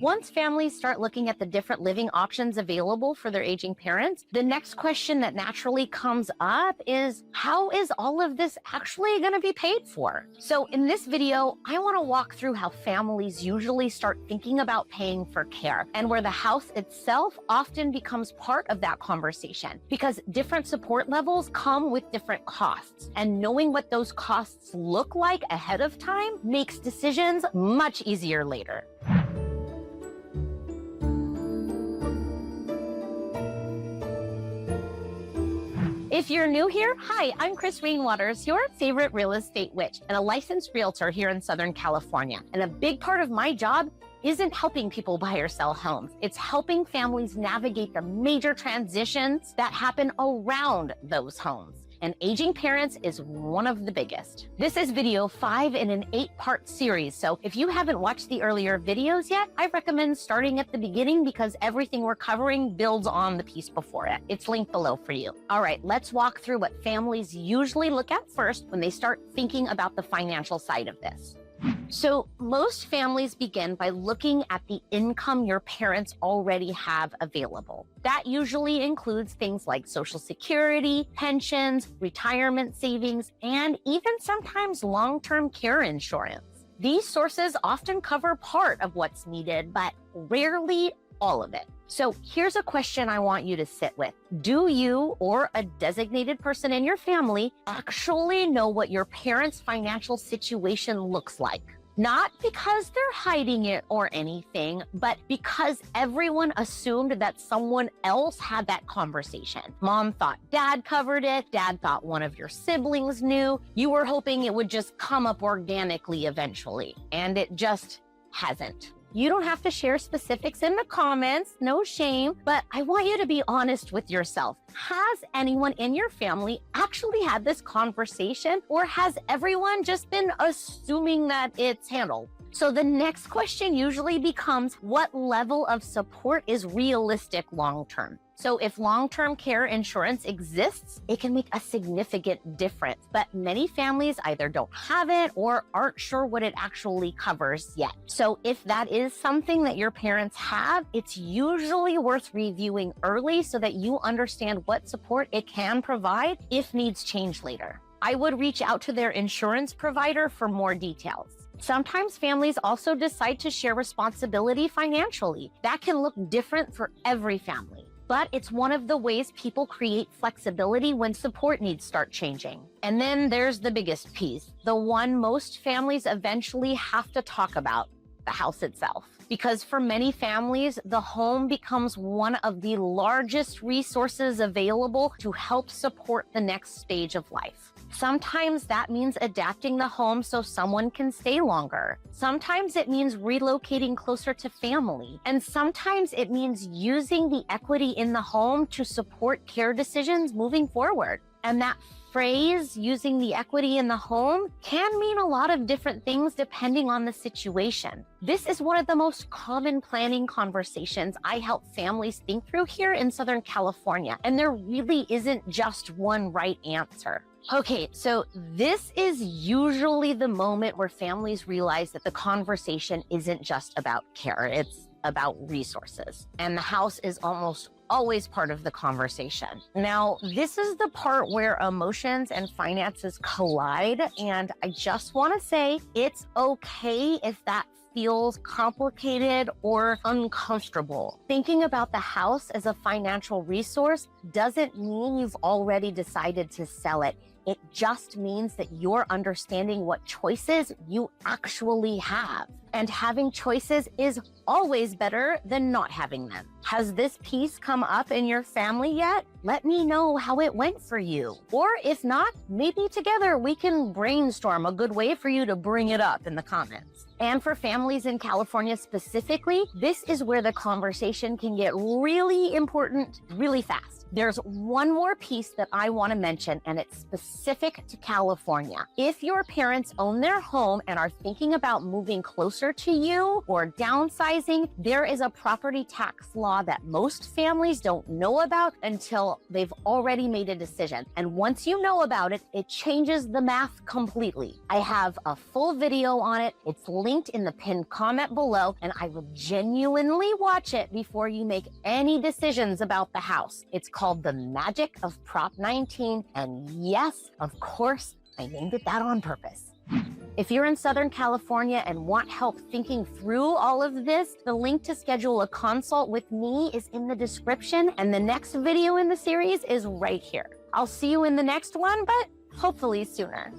Once families start looking at the different living options available for their aging parents, the next question that naturally comes up is, how is all of this actually going to be paid for? So in this video, I want to walk through how families usually start thinking about paying for care and where the house itself often becomes part of that conversation because different support levels come with different costs. And knowing what those costs look like ahead of time makes decisions much easier later. If you're new here, hi, I'm Chris Rainwaters, your favorite real estate witch and a licensed realtor here in Southern California. And a big part of my job isn't helping people buy or sell homes. It's helping families navigate the major transitions that happen around those homes. And aging parents is one of the biggest. This is video 5 in an 8-part series. So if you haven't watched the earlier videos yet, I recommend starting at the beginning because everything we're covering builds on the piece before it. It's linked below for you. All right, let's walk through what families usually look at first when they start thinking about the financial side of this. So most families begin by looking at the income your parents already have available. That usually includes things like Social Security, pensions, retirement savings, and even sometimes long-term care insurance. These sources often cover part of what's needed, but rarely all of it. So here's a question I want you to sit with. Do you or a designated person in your family actually know what your parents' financial situation looks like? Not because they're hiding it or anything, but because everyone assumed that someone else had that conversation. Mom thought dad covered it. Dad thought one of your siblings knew. You were hoping it would just come up organically eventually, and it just hasn't. You don't have to share specifics in the comments, no shame, but I want you to be honest with yourself. Has anyone in your family actually had this conversation, or has everyone just been assuming that it's handled? So the next question usually becomes, what level of support is realistic long-term? So if long-term care insurance exists, it can make a significant difference. But many families either don't have it or aren't sure what it actually covers yet. So if that is something that your parents have, it's usually worth reviewing early so that you understand what support it can provide if needs change later. I would reach out to their insurance provider for more details. Sometimes families also decide to share responsibility financially. That can look different for every family. But it's one of the ways people create flexibility when support needs start changing. And then there's the biggest piece, the one most families eventually have to talk about, the house itself. Because for many families, the home becomes one of the largest resources available to help support the next stage of life. Sometimes that means adapting the home so someone can stay longer. Sometimes it means relocating closer to family. And sometimes it means using the equity in the home to support care decisions moving forward. And that phrase, using the equity in the home, can mean a lot of different things depending on the situation. This is one of the most common planning conversations I help families think through here in Southern California, and there really isn't just one right answer. Okay, so this is usually the moment where families realize that the conversation isn't just about care, it's about resources. And the house is almost always part of the conversation. Now, this is the part where emotions and finances collide, and I just want to say it's okay if that feels complicated or uncomfortable. Thinking about the house as a financial resource doesn't mean you've already decided to sell it. It just means that you're understanding what choices you actually have. And having choices is always better than not having them. Has this piece come up in your family yet? Let me know how it went for you. Or if not, maybe together we can brainstorm a good way for you to bring it up in the comments. And for families in California specifically, this is where the conversation can get really important really fast. There's one more piece that I want to mention, and it's specific to California. If your parents own their home and are thinking about moving closer closer to you or downsizing, there is a property tax law that most families don't know about until they've already made a decision. And once you know about it, it changes the math completely. I have a full video on it. It's linked in the pinned comment below, and I will genuinely watch it before you make any decisions about the house. It's called The Magic of Prop 19, and yes, of course, I named it that on purpose. If you're in Southern California and want help thinking through all of this, the link to schedule a consult with me is in the description, and the next video in the series is right here. I'll see you in the next one, but hopefully sooner.